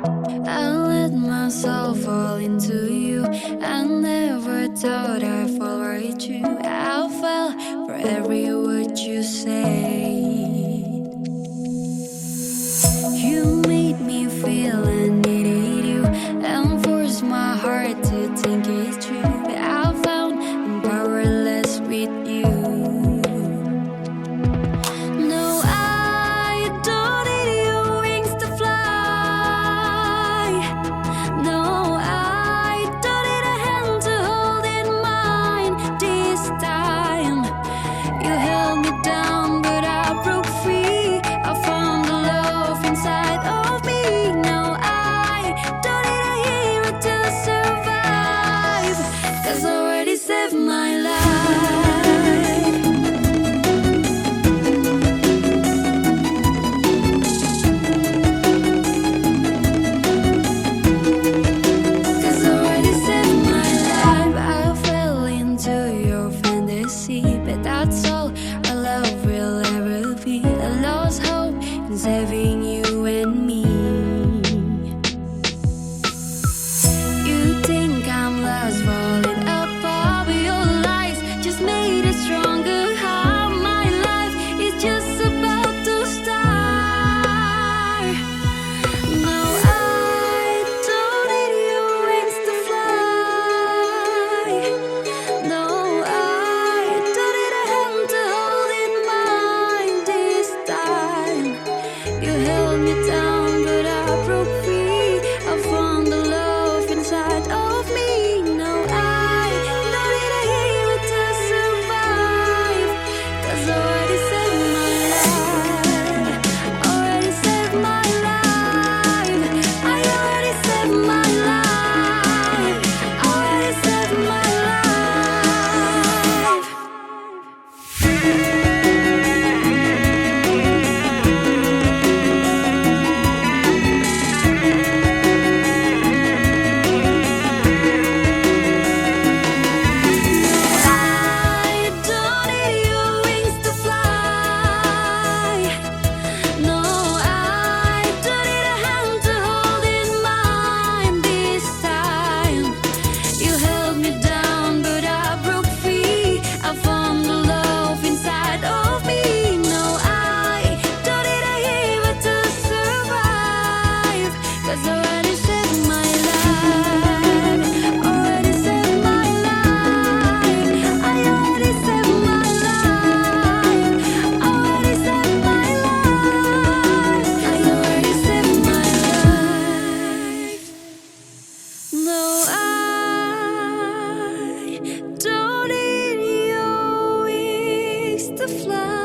I let myself fall into you. I never thought I'd fall right you. I fell for every word you said. You made me feel I needed you and forced my heart to think it's true. I found I'm powerless with you. No, I don't need your wings to fly. No, I don't need a hand to hold in mine. This time you held me down, but I broke free. I found the love inside of me. No, I don't need a hero to survive, 'cause I already saved my life. But that's all our love will ever be. I lost hope in saving you and me. You think I'm lost, falling apart, but your lies just made it stronger. How my life is just about to start. No, I don't need your wings to fly. No, you held me down, but I broke free. I found the love inside of me. No, I don't need a hero to survive, 'cause I already saved my life. Already saved my life. I already saved my life. Already saved my life. Fly.